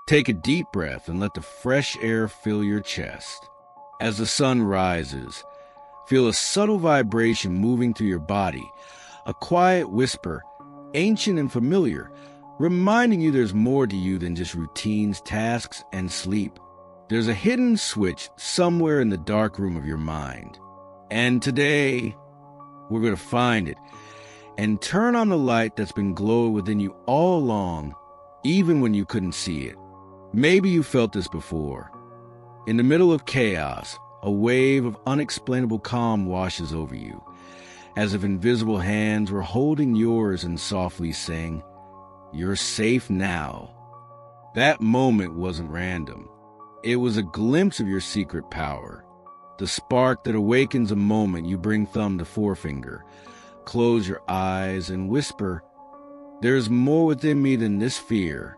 Take a deep breath and let the fresh air fill your chest. As the sun rises, feel a subtle vibration moving through your body, a quiet whisper, ancient and familiar, reminding you there's more to you than just routines, tasks, and sleep. There's a hidden switch somewhere in the dark room of your mind. And today, we're going to find it and turn on the light that's been glowing within you all along, even when you couldn't see it. Maybe you felt this before. In the middle of chaos, a wave of unexplainable calm washes over you, as if invisible hands were holding yours and softly saying, "You're safe now." That moment wasn't random. It was a glimpse of your secret power, the spark that awakens a moment you bring thumb to forefinger, close your eyes and whisper, "There's more within me than this fear."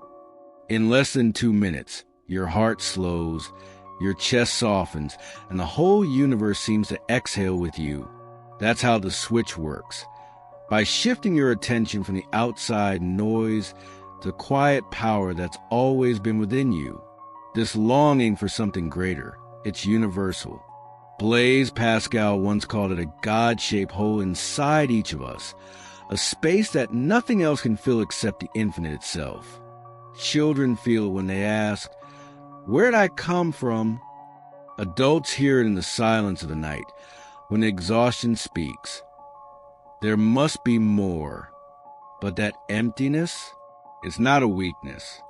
In less than 2 minutes, your heart slows, your chest softens, and the whole universe seems to exhale with you. That's how the switch works. By shifting your attention from the outside noise to quiet power that's always been within you. This longing for something greater, it's universal. Blaise Pascal once called it a God-shaped hole inside each of us, a space that nothing else can fill except the infinite itself. Children feel it when they ask, "Where'd I come from?" Adults hear it in the silence of the night, when exhaustion speaks. There must be more. But that emptiness is not a weakness.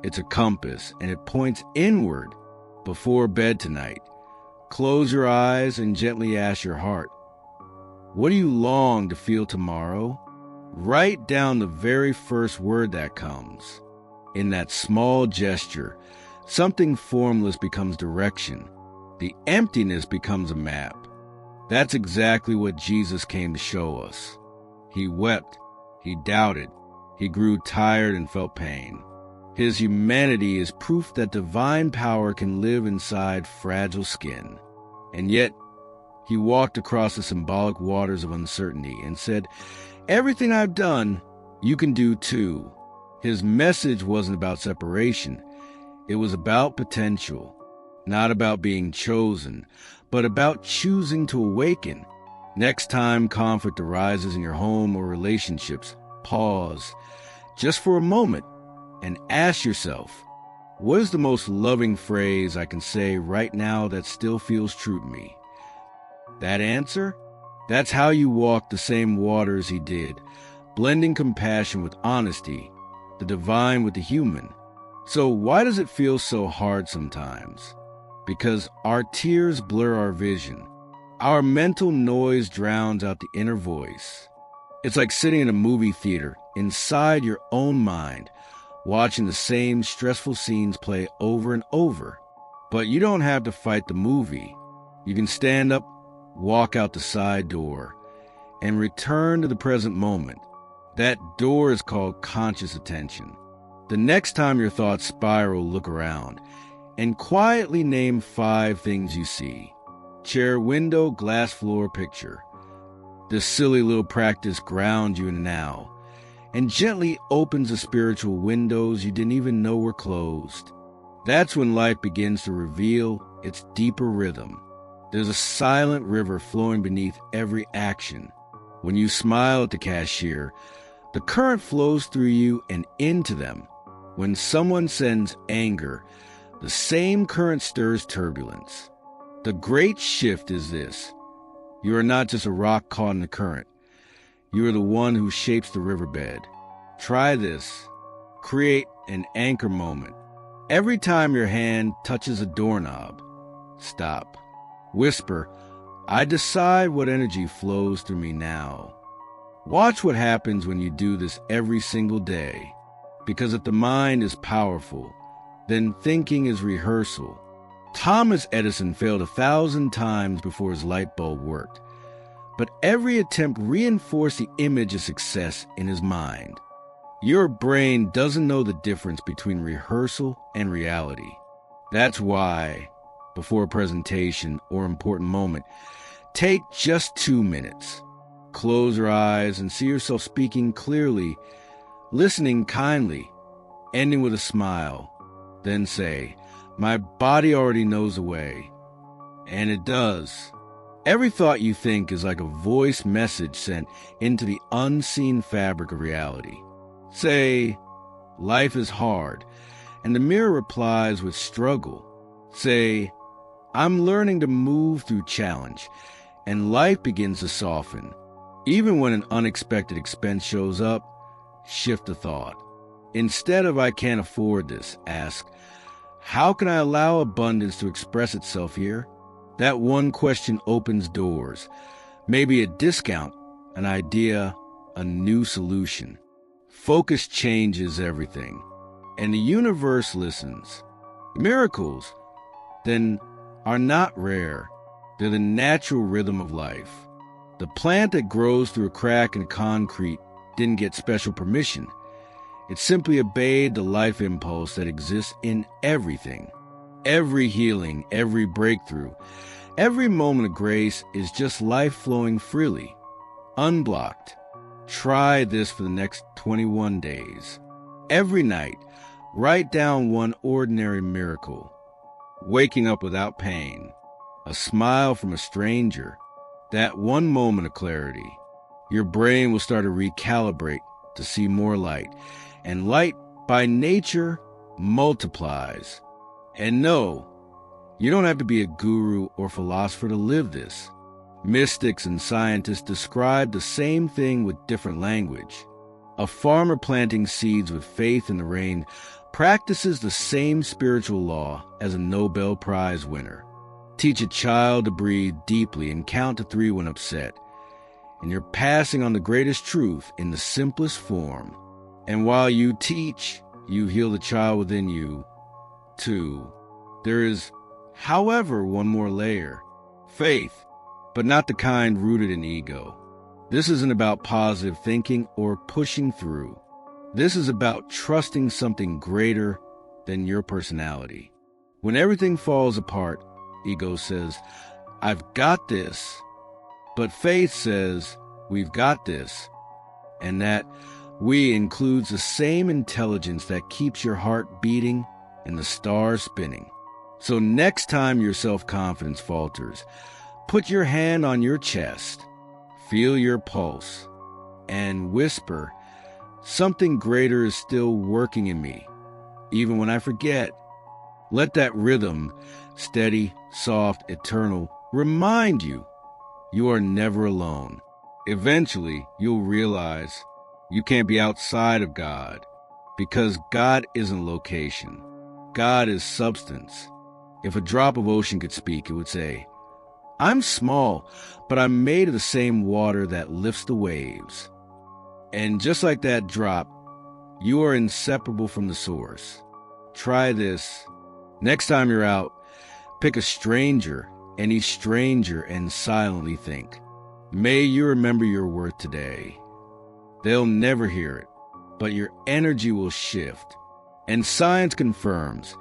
It's a compass, and it points inward. Before bed tonight, close your eyes and gently ask your heart, what do you long to feel tomorrow? Write down the very first word that comes. In that small gesture, something formless becomes direction. The emptiness becomes a map. That's exactly what Jesus came to show us. He wept, he doubted, he grew tired and felt pain. His humanity is proof that divine power can live inside fragile skin. And yet, he walked across the symbolic waters of uncertainty and said, "Everything I've done, you can do too." His message wasn't about separation. It was about potential, not about being chosen, but about choosing to awaken. Next time conflict arises in your home or relationships, pause, just for a moment, and ask yourself, what is the most loving phrase I can say right now that still feels true to me? That answer? That's how you walk the same waters he did, blending compassion with honesty, the divine with the human. So why does it feel so hard sometimes? Because our tears blur our vision. Our mental noise drowns out the inner voice. It's like sitting in a movie theater inside your own mind, watching the same stressful scenes play over and over. But you don't have to fight the movie. You can stand up, walk out the side door, and return to the present moment. That door is called conscious attention. The next time your thoughts spiral, look around and quietly name 5 things you see. Chair, window, glass floor, picture. This silly little practice grounds you in the now and gently opens the spiritual windows you didn't even know were closed. That's when life begins to reveal its deeper rhythm. There's a silent river flowing beneath every action. When you smile at the cashier, the current flows through you and into them. When someone sends anger, the same current stirs turbulence. The great shift is this. You are not just a rock caught in the current. You are the one who shapes the riverbed. Try this. Create an anchor moment. Every time your hand touches a doorknob, stop. Whisper, I decide what energy flows through me now. Watch what happens when you do this every single day. Because if the mind is powerful, then thinking is rehearsal. Thomas Edison failed 1,000 times before his light bulb worked. But every attempt reinforced the image of success in his mind. Your brain doesn't know the difference between rehearsal and reality. That's why, before a presentation or important moment, take just 2 minutes. Close your eyes and see yourself speaking clearly, listening kindly, ending with a smile. Then say, "My body already knows the way." And it does. Every thought you think is like a voice message sent into the unseen fabric of reality. Say, "Life is hard," and the mirror replies with struggle. Say, "I'm learning to move through challenge," and life begins to soften. Even when an unexpected expense shows up, shift the thought. Instead of "I can't afford this," ask, "How can I allow abundance to express itself here?" That one question opens doors. Maybe a discount, an idea, a new solution. Focus changes everything, and the universe listens. Miracles, then, are not rare. They're the natural rhythm of life. The plant that grows through a crack in concrete didn't get special permission. It simply obeyed the life impulse that exists in everything. Every healing, every breakthrough, every moment of grace is just life flowing freely, unblocked. Try this for the next 21 days. Every night, write down one ordinary miracle. Waking up without pain, a smile from a stranger, that one moment of clarity. Your brain will start to recalibrate to see more light, and light by nature multiplies. And no, you don't have to be a guru or philosopher to live this. Mystics and scientists describe the same thing with different language. A farmer planting seeds with faith in the rain practices the same spiritual law as a Nobel Prize winner. Teach a child to breathe deeply and count to 3 when upset, and you're passing on the greatest truth in the simplest form. And while you teach, you heal the child within you, too. There is, however, one more layer. Faith, but not the kind rooted in ego. This isn't about positive thinking or pushing through. This is about trusting something greater than your personality. When everything falls apart, ego says, "I've got this." But faith says, "We've got this." And that "we" includes the same intelligence that keeps your heart beating and the stars spinning. So next time your self-confidence falters, put your hand on your chest, feel your pulse, and whisper, "Something greater is still working in me, even when I forget." Let that rhythm, steady, soft, eternal, remind you you are never alone. Eventually, you'll realize you can't be outside of God, because God isn't location. God is substance. If a drop of ocean could speak, it would say, "I'm small, but I'm made of the same water that lifts the waves." And just like that drop, you are inseparable from the source. Try this. Next time you're out, pick a stranger, any stranger, and silently think, "May you remember your worth today." They'll never hear it, but your energy will shift. And science confirms,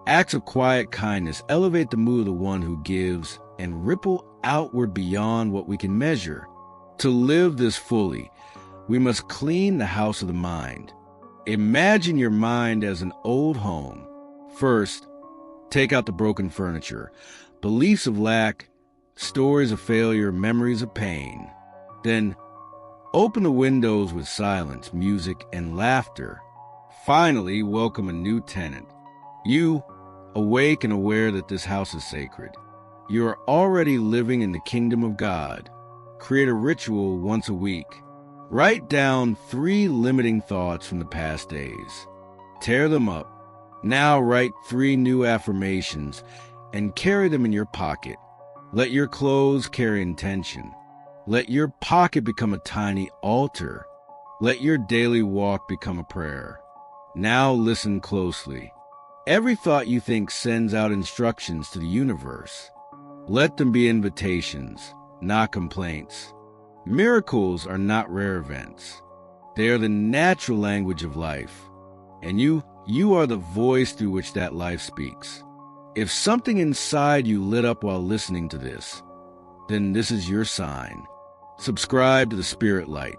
acts of quiet kindness elevate the mood of the one who gives and ripple outward beyond what we can measure. To live this fully, we must clean the house of the mind. Imagine your mind as an old home. First, take out the broken furniture, beliefs of lack, stories of failure, memories of pain. Then, open the windows with silence, music, and laughter. Finally, welcome a new tenant. You, awake and aware that this house is sacred. You are already living in the kingdom of God. Create a ritual once a week. Write down 3 limiting thoughts from the past days. Tear them up. Now write 3 new affirmations and carry them in your pocket. Let your clothes carry intention. Let your pocket become a tiny altar. Let your daily walk become a prayer. Now listen closely. Every thought you think sends out instructions to the universe. Let them be invitations, not complaints. Miracles are not rare events. They are the natural language of life. And you are the voice through which that life speaks. If something inside you lit up while listening to this, then this is your sign. Subscribe to the Spirit Light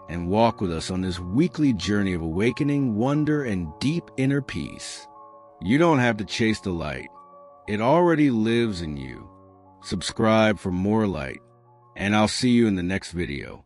and walk with us on this weekly journey of awakening, wonder, and deep inner peace. You don't have to chase the light. It already lives in you. Subscribe for more light, and I'll see you in the next video.